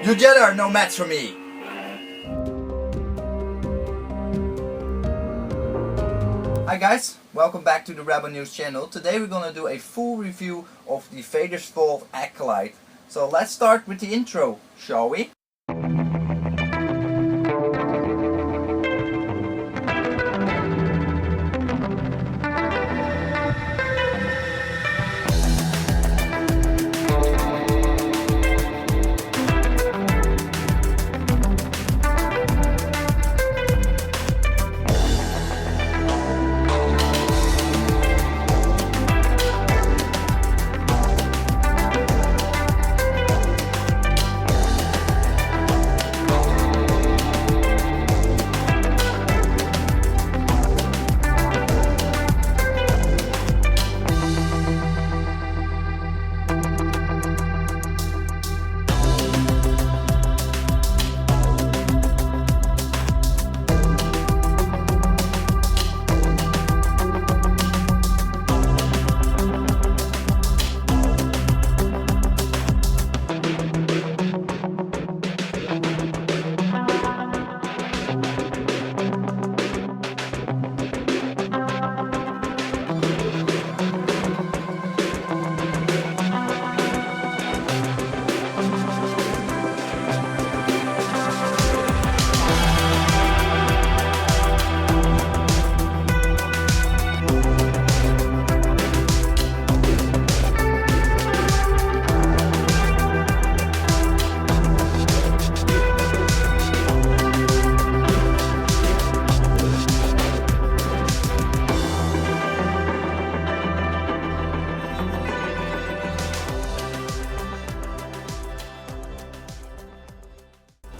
You Jedi are no match for me! Hi guys, welcome back to the Rebel News channel. Today we're gonna do a full review of the Vaders Acolyte. So let's start with the intro, shall we?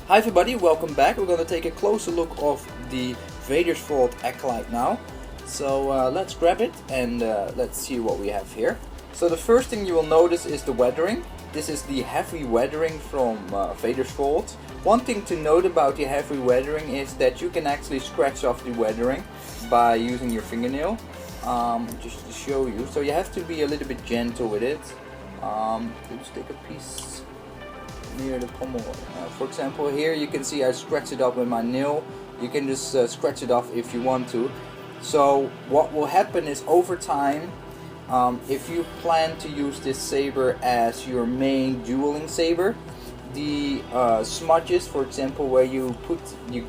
Hi everybody, welcome back. We're going to take a closer look of the Vaders Acolyte now. So let's grab it and let's see what we have here. So the first thing you will notice is the weathering. This is the heavy weathering from Vaders. One thing to note about the heavy weathering is that you can actually scratch off the weathering by using your fingernail. Just to show you. So you have to be a little bit gentle with it. Let's take a piece near the pommel. For example, here you can see I scratch it up with my nail. You can just scratch it off if you want to. So what will happen is over time, if you plan to use this saber as your main dueling saber, the smudges, for example, where you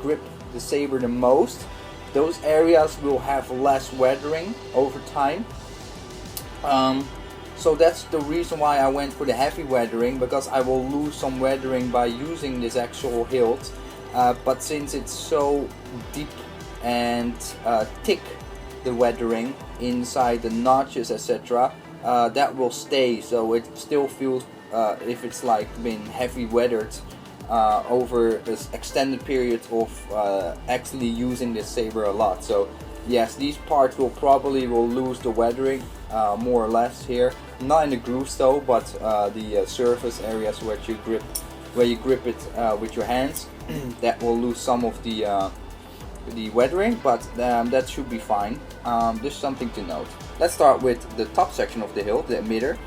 grip the saber the most, those areas will have less weathering over time. So that's the reason why I went for the heavy weathering, because I will lose some weathering by using this actual hilt. But since it's so deep and thick, the weathering inside the notches, etc., that will stay. So it still feels, if it's like been heavy weathered over this extended period of actually using this saber a lot. So yes, these parts will lose the weathering more or less here. Not in the grooves though, but the surface areas where you grip it with your hands, that will lose some of the weathering, but that should be fine. Just something to note. Let's start with the top section of the hilt, the emitter.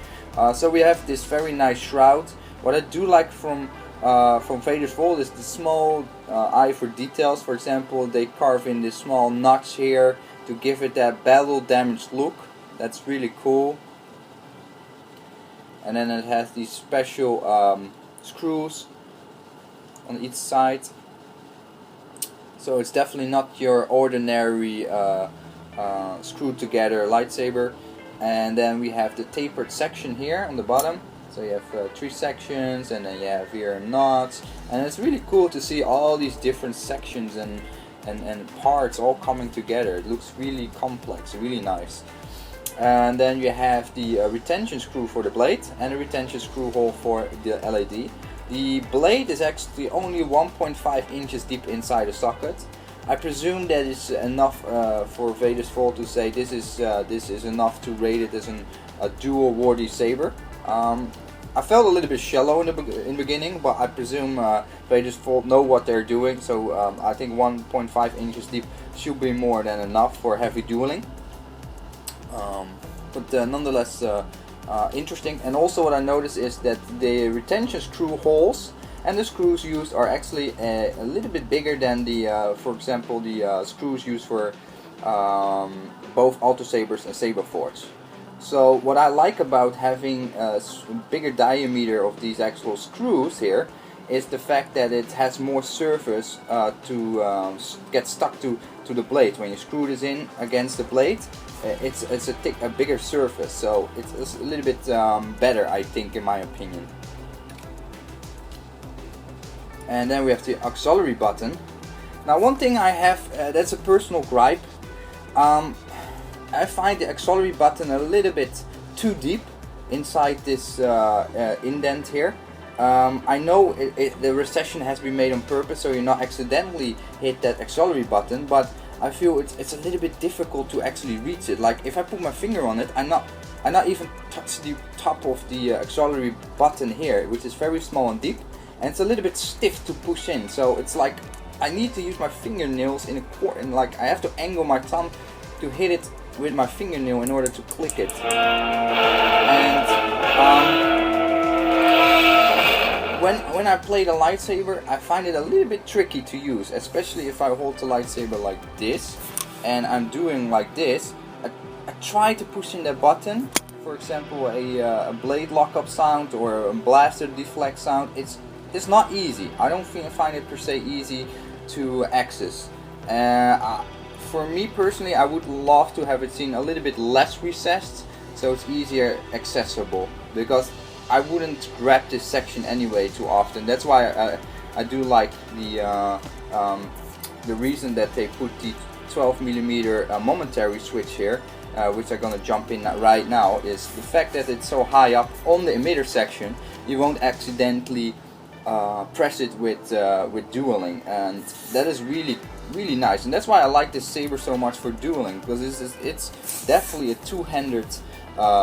So we have this very nice shroud. What I do like from Vaders is the small eye for details. For example, they carve in this small notch here to give it that battle damaged look. That's really cool. And then it has these special screws on each side. So it's definitely not your ordinary screwed together lightsaber. And then we have the tapered section here on the bottom. So you have 3 sections, and then you have here knots. And it's really cool to see all these different sections and parts all coming together. It looks really complex, really nice. And then you have the retention screw for the blade and a retention screw hole for the LED. The blade is actually only 1.5 inches deep inside the socket. I presume that is enough for Vaders to say this is enough to rate it as a dual worthy saber. I felt a little bit shallow in the beginning, but I presume Vaders know what they're doing, so I think 1.5 inches deep should be more than enough for heavy dueling. But nonetheless interesting. And also what I noticed is that the retention screw holes and the screws used are actually a little bit bigger than the, for example, the screws used for both Alto Sabers and Saber Forge. So what I like about having a bigger diameter of these actual screws here is the fact that it has more surface to get stuck to the blade. When you screw this in against the blade, it's a bigger surface, so it's a little bit better, I think, in my opinion. And then we have the auxiliary button. Now one thing I have, that's a personal gripe, I find the auxiliary button a little bit too deep inside this indent here. I know the recession has been made on purpose so you not accidentally hit that auxiliary button, but I feel it's a little bit difficult to actually reach it. Like if I put my finger on it, I not even touch the top of the auxiliary button here, which is very small and deep, and it's a little bit stiff to push in. So it's like I need to use my fingernails in a quarter, and like I have to angle my thumb to hit it with my fingernail in order to click it. And when I play the lightsaber, I find it a little bit tricky to use, especially if I hold the lightsaber like this and I'm doing like this. I try to push in that button, for example a blade lockup sound or a blaster deflect sound. It's not easy. I don't find it per se easy to access. For me personally, I would love to have it seen a little bit less recessed, so it's easier accessible, because I wouldn't grab this section anyway too often. That's why I do like the reason that they put the 12mm momentary switch here, which I'm gonna jump in right now, is the fact that it's so high up on the emitter section, you won't accidentally press it with dueling, and that is really nice. And that's why I like this saber so much for dueling, because it's definitely a two-handed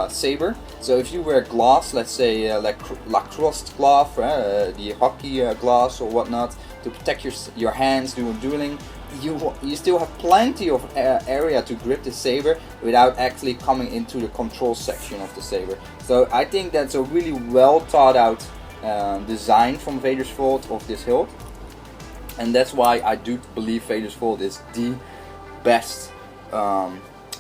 saber. So if you wear gloves, let's say like lacrosse glove, the hockey gloves or whatnot, to protect your hands doing dueling, you still have plenty of area to grip the saber without actually coming into the control section of the saber. So I think that's a really well thought out design from Vaders Vault of this hilt, and that's why I do believe Vaders Vault is the best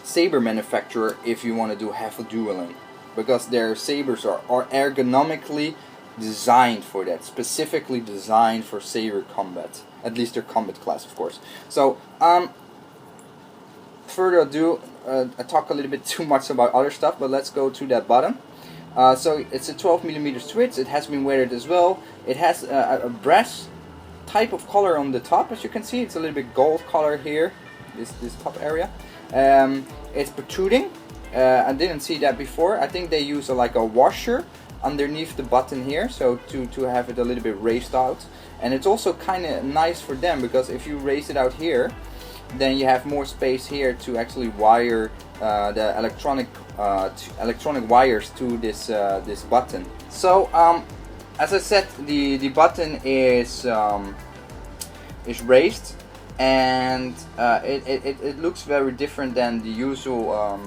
saber manufacturer if you want to do heavy dueling, because their sabers are ergonomically designed for that, specifically designed for saber combat, at least their combat class, of course. So further ado, I talk a little bit too much about other stuff, but let's go to that button. So it's a 12mm switch. It has been weathered as well. It has a brass type of color on the top, as you can see. It's a little bit gold color here, this top area. It's protruding. I didn't see that before. I think they use like a washer underneath the button here, so to have it a little bit raised out. And it's also kind of nice for them, because if you raise it out here, then you have more space here to actually wire the electronic wires to this button. So as I said, the button is raised, and it looks very different than the usual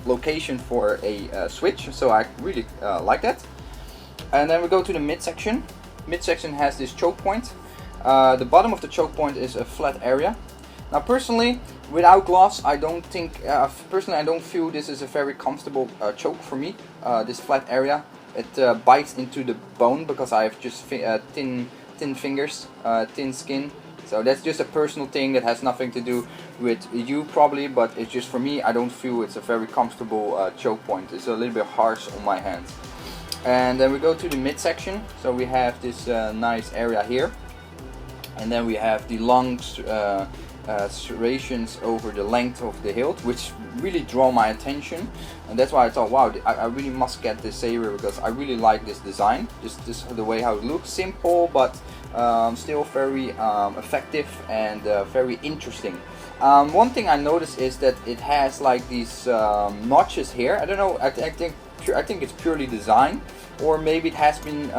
location for a switch, so I really like that. And then we go to the midsection. Midsection has this choke point. The bottom of the choke point is a flat area. Now personally, without gloves, I don't think, personally I don't feel this is a very comfortable choke for me, this flat area. It bites into the bone because I have just thin fingers, thin skin. So that's just a personal thing that has nothing to do with you probably, but it's just for me, I don't feel it's a very comfortable choke point. It's a little bit harsh on my hands. And then we go to the midsection. So we have this nice area here. And then we have the long serrations over the length of the hilt, which really draw my attention, and that's why I thought, wow, I really must get this saber, because I really like this design, just the way how it looks, simple but still very effective and very interesting. One thing I noticed is that it has like these notches here. I don't know, I think it's purely design, or maybe it has been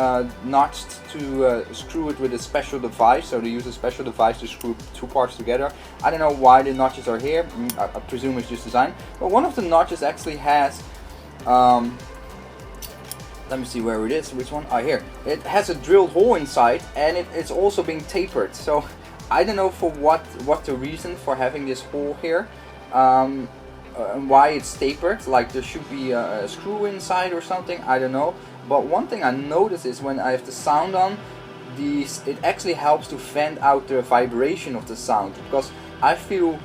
notched to screw it with a special device, so they use a special device to screw two parts together. I don't know why the notches are here. I presume it's just design, but one of the notches actually has Let me see where it is. Which one? Ah, here. It has a drilled hole inside, and it's also being tapered. So I don't know for what the reason for having this hole here, and why it's tapered. Like there should be a screw inside or something. I don't know. But one thing I notice is when I have the sound on, it actually helps to vent out the vibration of the sound, because I feel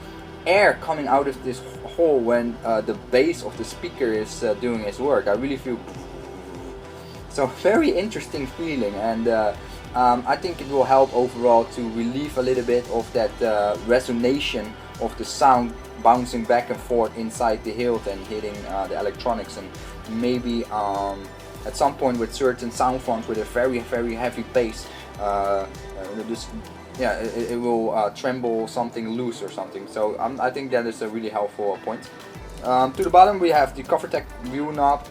air coming out of this hole when the bass of the speaker is doing its work. I really feel. So very interesting feeling, and I think it will help overall to relieve a little bit of that resonation of the sound bouncing back and forth inside the hilt and hitting the electronics, and maybe at some point with certain sound fonts with a very heavy bass, it will tremble something loose or something. So I think that is a really helpful point. To the bottom we have the CoverTech view knob.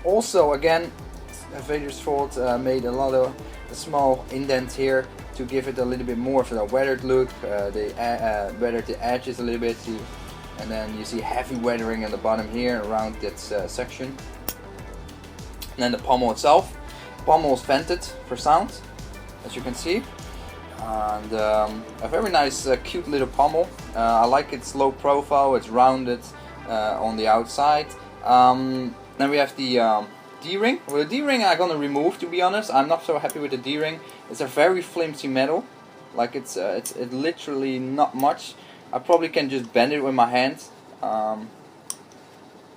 Also, again, Vaders Vault made a lot of small indents here to give it a little bit more of a weathered look. They weathered the edges a little bit, and then you see heavy weathering at the bottom here around that section. And then the pommel itself. Pommel is vented for sound, as you can see. And a very nice, cute little pommel. I like its low profile, it's rounded on the outside. Then we have the D-ring. Well, the D-ring I'm gonna remove, to be honest. I'm not so happy with the D-ring. It's a very flimsy metal. Like it's literally not much. I probably can just bend it with my hands. A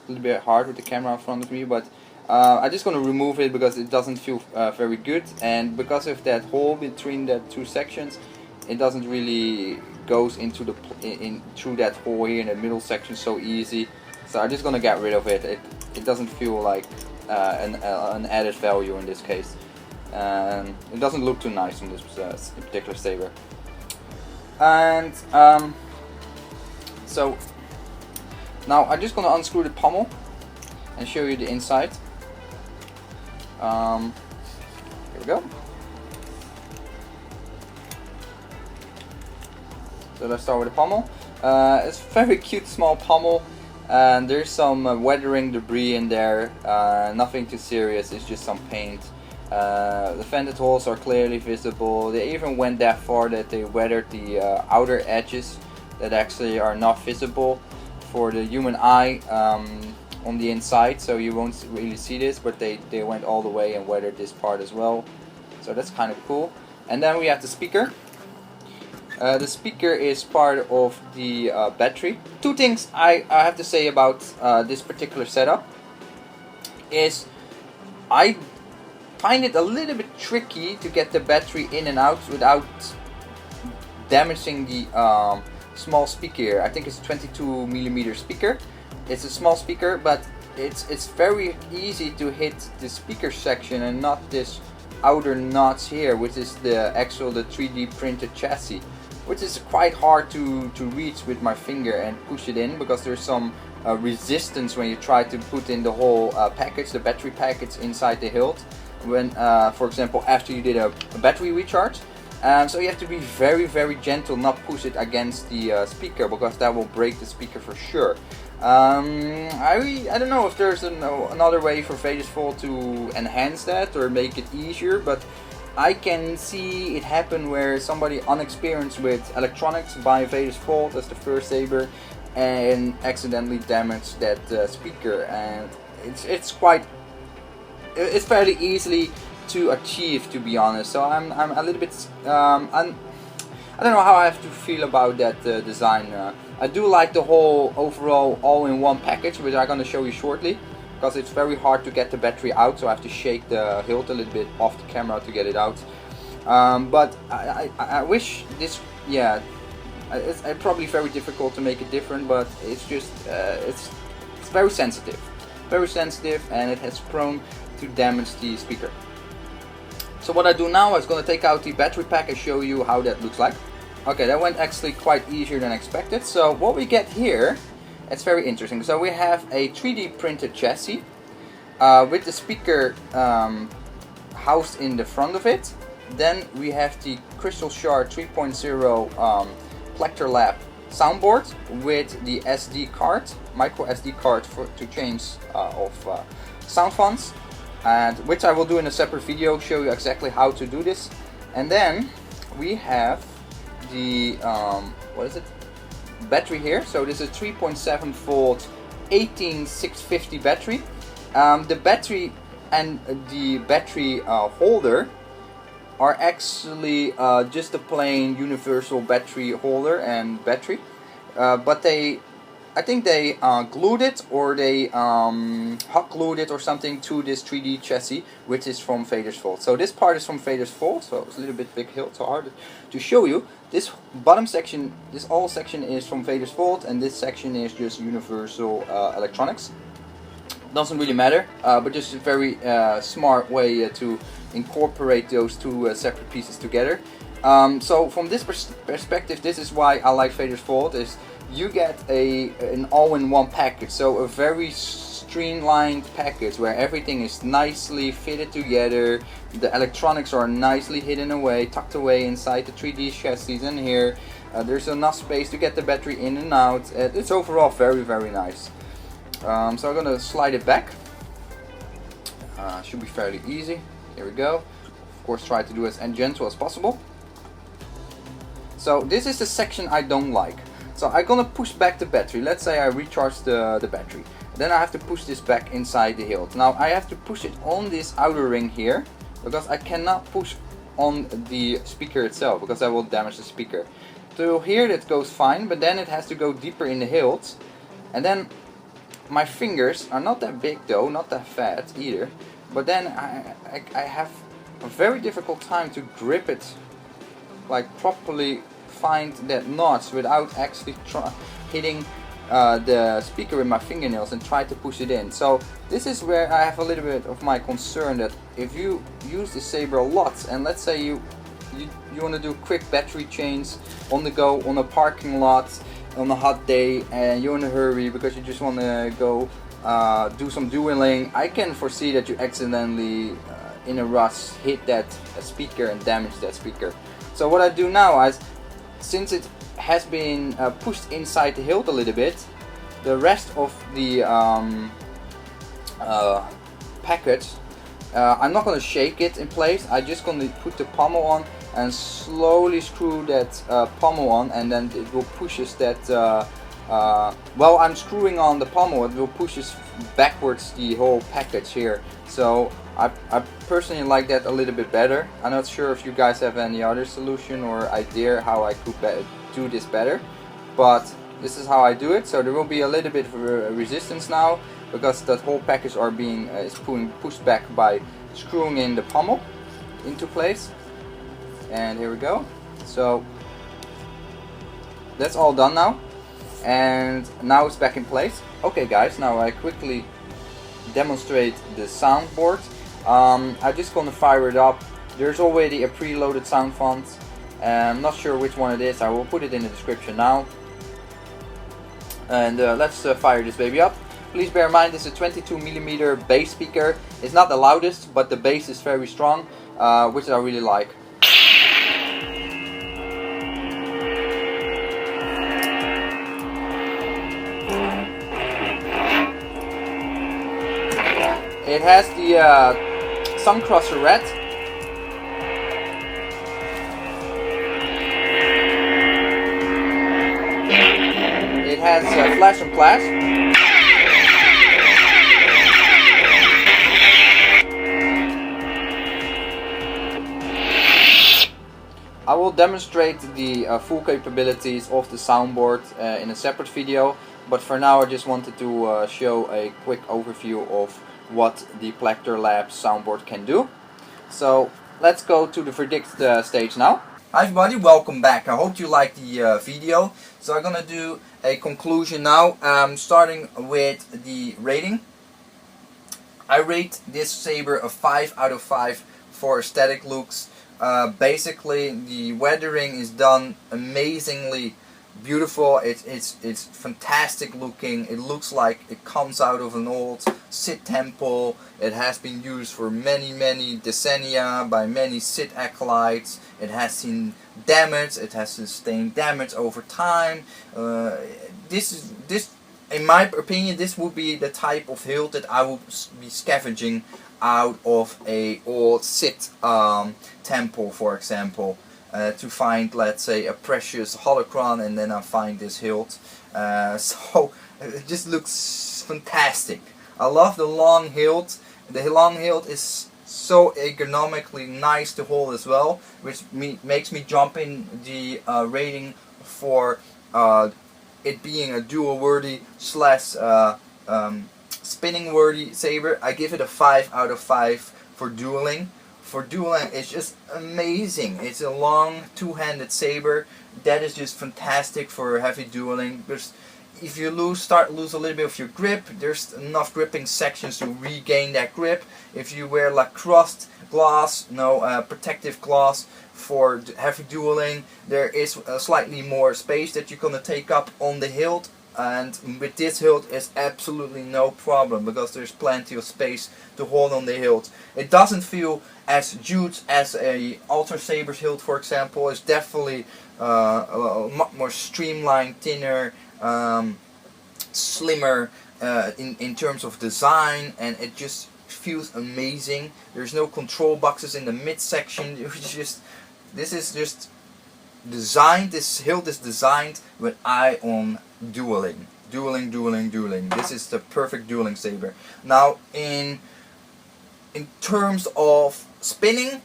little bit hard with the camera in front of me, but I'm just gonna remove it because it doesn't feel very good, and because of that hole between the two sections, it doesn't really goes into the through that hole here in the middle section so easy. So I'm just gonna get rid of it. It doesn't feel like an added value in this case. It doesn't look too nice on this particular saber. And so now I'm just gonna unscrew the pommel and show you the inside. Here we go. So let's start with the pommel. It's a very cute small pommel, and there's some weathering debris in there. Nothing too serious, it's just some paint. The vented holes are clearly visible. They even went that far that they weathered the outer edges that actually are not visible for the human eye on the inside, so you won't really see this, but they went all the way and weathered this part as well. So that's kind of cool. And then we have the speaker. The speaker is part of the battery. Two things I have to say about this particular setup is I find it a little bit tricky to get the battery in and out without damaging the small speaker here. I think it's a 22mm speaker. It's a small speaker, but it's very easy to hit the speaker section and not this outer notch here, which is the 3D printed chassis, which is quite hard to reach with my finger and push it in, because there's some resistance when you try to put in the whole package, the battery package inside the hilt, when for example after you did a battery recharge. So you have to be very gentle, not push it against the speaker, because that will break the speaker for sure. I don't know if there's another way for Vaders Vault to enhance that or make it easier, but I can see it happen where somebody unexperienced with electronics buy Vaders Vault as the first saber and accidentally damage that speaker, and it's fairly easily to achieve, to be honest. So I'm a little bit I don't know how I have to feel about that design. I do like the whole overall all-in-one package, which I'm gonna show you shortly, because it's very hard to get the battery out, so I have to shake the hilt a little bit off the camera to get it out. But I wish this, yeah, it's probably very difficult to make it different, but it's just it's very sensitive, and it has prone to damage the speaker. So what I do now is going to take out the battery pack and show you how that looks like. Okay, that went actually quite easier than expected. So what we get here, it's very interesting. So we have a 3D printed chassis with the speaker housed in the front of it. Then we have the Crystal Shard 3.0 Plector Lab soundboard with the SD card, micro SD card to change of sound fonts, and which I will do in a separate video, show you exactly how to do this. And then we have the what is it? Battery here. So this is 3.7 volt 18650 battery. The battery and the battery holder are actually just a plain universal battery holder and battery, but I think they glued it, or they hot glued it or something to this 3D chassis, which is from Vaders Vault. So this part is from Vaders Vault, so it's a little bit big hilt, so hard to show you. This bottom section, this all section is from Vaders Vault, and this section is just Universal Electronics. Doesn't really matter, but just a very smart way to incorporate those two separate pieces together. So from this perspective, this is why I like Vaders Vault, is you get an all-in-one package, so a very streamlined package where everything is nicely fitted together. The electronics are nicely hidden away, tucked away inside the 3D chassis, and here there's enough space to get the battery in and out. It's overall very, very nice. So I'm gonna slide it back. Should be fairly easy. Here we go. Of course, try to do it as gentle as possible. So this is the section I don't like. So I'm gonna push back the battery. Let's say I recharge the battery. Then I have to push this back inside the hilt. Now I have to push it on this outer ring here, because I cannot push on the speaker itself, because I will damage the speaker. So here that goes fine, but then it has to go deeper in the hilt. And then my fingers are not that big though, not that fat either. But then I have a very difficult time to grip it, like properly find that notch without actually hitting the speaker with my fingernails and try to push it in. So this is where I have a little bit of my concern, that if you use the saber a lot, and let's say you want to do quick battery change on the go, on a parking lot, on a hot day, and you're in a hurry because you just want to go do some dueling, I can foresee that you accidentally in a rush hit that speaker and damage that speaker. So what I do now is, since it has been pushed inside the hilt a little bit, the rest of the package, I'm not going to shake it in place. I'm just going to put the pommel on and slowly screw that pommel on, and then it will pushes that while I'm screwing on the pommel, it will pushes backwards the whole package here. So I personally like that a little bit better. I'm not sure if you guys have any other solution or idea how I could do this better, but this is how I do it. So there will be a little bit of resistance now, because that whole package are being is pushed back by screwing in the pommel into place. And here we go. So that's all done now, and now it's back in place. Okay guys, now I quickly demonstrate the soundboard. I'm just gonna fire it up. There's already a preloaded sound font. I'm not sure which one it is. I will put it in the description now. And let's fire this baby up. Please bear in mind this is a 22mm bass speaker. It's not the loudest, but the bass is very strong, which I really like. It has the Suncrosser red. It has flash and flash. I will demonstrate the full capabilities of the soundboard in a separate video, but for now I just wanted to show a quick overview of what the Plektor Labs soundboard can do. So let's go to the verdict stage now. Hi everybody, welcome back. I hope you liked the video. So I'm gonna do a conclusion now, starting with the rating. I rate this saber a 5 out of 5 for aesthetic looks. Basically the weathering is done amazingly beautiful. It's fantastic looking. It looks like it comes out of an old Sith temple. It has been used for many decennia by many Sith acolytes. It has seen damage. It has sustained damage over time. This in my opinion, this would be the type of hilt that I would be scavenging out of a old Sith temple, for example, to find, let's say, a precious holocron, and then I find this hilt. So it just looks fantastic. I love the long hilt. The long hilt is so ergonomically nice to hold as well, which makes me jump in the rating for it being a dual worthy slash spinning worthy saber. I give it a 5 out of 5 for dueling. For dueling, it's just amazing. It's a long two-handed saber that is just fantastic for heavy dueling. Because if you start to lose a little bit of your grip, there's enough gripping sections to regain that grip. If you wear lacrosse glass, protective glass for heavy dueling, there is slightly more space that you're gonna take up on the hilt. And with this hilt, it's absolutely no problem because there's plenty of space to hold on the hilt. It doesn't feel as huge as a Alter Saber's hilt, for example. It's definitely a much more streamlined, thinner, slimmer in terms of design, and it just feels amazing. There's no control boxes in the midsection. This is just designed. This hilt is designed with eye on dueling. This is the perfect dueling saber. Now, in terms of spinning,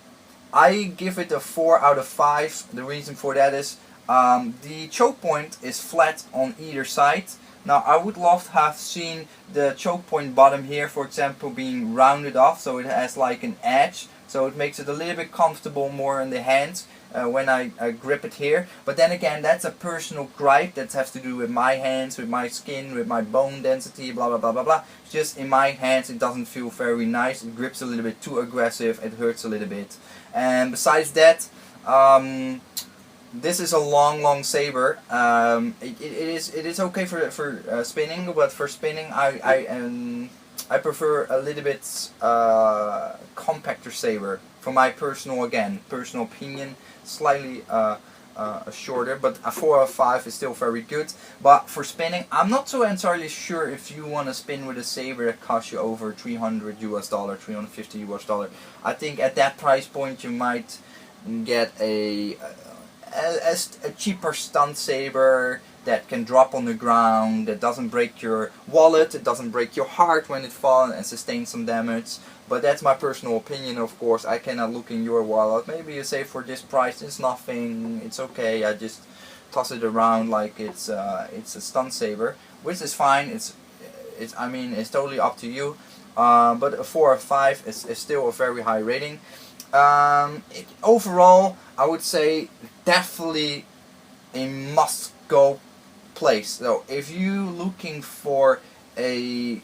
I give it a 4 out of 5. The reason for that is the choke point is flat on either side. Now, I would love to have seen the choke point bottom here, for example, being rounded off, so it has like an edge, so it makes it a little bit comfortable more in the hands when I grip it here. But then again, that's a personal gripe that has to do with my hands, with my skin, with my bone density, blah blah blah blah blah. Just in my hands, it doesn't feel very nice. It grips a little bit too aggressive. It hurts a little bit. And besides that, this is a long saber. It is okay for spinning, but for spinning, I prefer a little bit compactor saber. For my personal opinion, slightly shorter, but a 4 out of 5 is still very good. But for spinning, I'm not so entirely sure if you want to spin with a saber that costs you over $300 US, $350 US. I think at that price point you might get a cheaper stunt saber that can drop on the ground, that doesn't break your wallet, it doesn't break your heart when it falls and sustains some damage. But that's my personal opinion, of course. I cannot look in your wallet. Maybe you say for this price it's nothing, it's okay, I just toss it around like it's a stunt saber, which is fine. It's totally up to you. But a 4 or 5 is still a very high rating. Overall, I would say definitely a must-go place. So if you're looking for a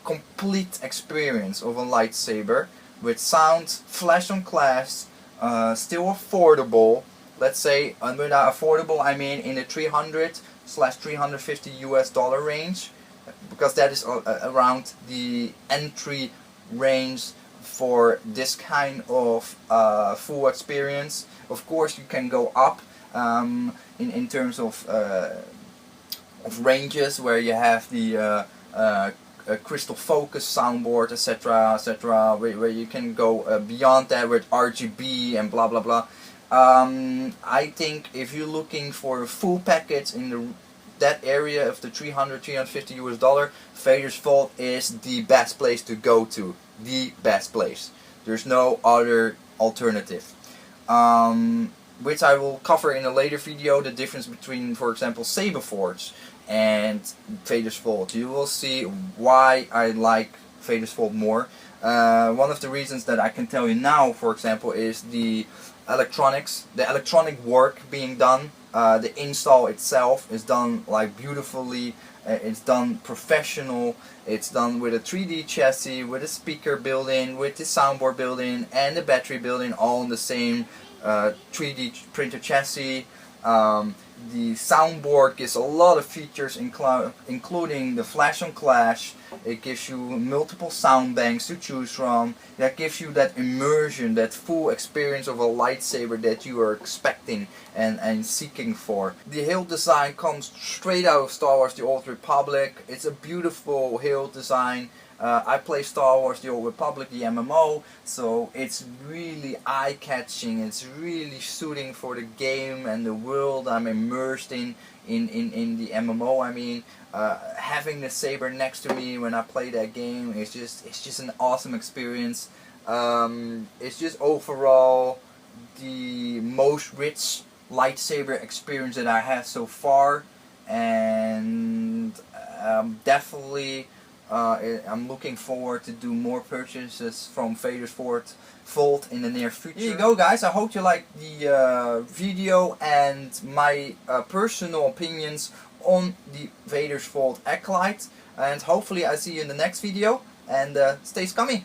complete experience of a lightsaber with sound, flash on class, still affordable, let's say, and by affordable I mean in the $300/$350 US range, because that is around the entry range for this kind of full experience. Of course, you can go up in terms of ranges, where you have the crystal focus soundboard, etc., where you can go beyond that with RGB and blah blah blah. I think if you're looking for a full package in that area of the $300-$350 US, Vaders Vault is the best place to go to. The best place. There's no other alternative. Which I will cover in a later video, the difference between, for example, Saberforge and Vaders Vault. You will see why I like Vaders Vault more. One of the reasons that I can tell you now, for example, is the electronics, the electronic work being done. The install itself is done like beautifully. It's done professional. It's done with a 3D chassis, with a speaker built-in, with the soundboard built-in, and the battery built-in, all in the same 3D printer chassis. The soundboard gives a lot of features, including the flash on clash. It gives you multiple sound banks to choose from. That gives you that immersion, that full experience of a lightsaber that you are expecting and seeking for. The Hilt design comes straight out of Star Wars The Old Republic. It's a beautiful Hilt design. I play Star Wars The Old Republic, the MMO, so it's really eye-catching, it's really suiting for the game and the world I'm immersed in the MMO. I mean, having the saber next to me when I play that game, it's just an awesome experience. It's just overall the most rich lightsaber experience that I had so far, and definitely I'm looking forward to do more purchases from Vaders Vault in the near future. Here you go, guys. I hope you liked the video and my personal opinions on the Vaders Vault Acolyte, and hopefully I see you in the next video, and stay scummy.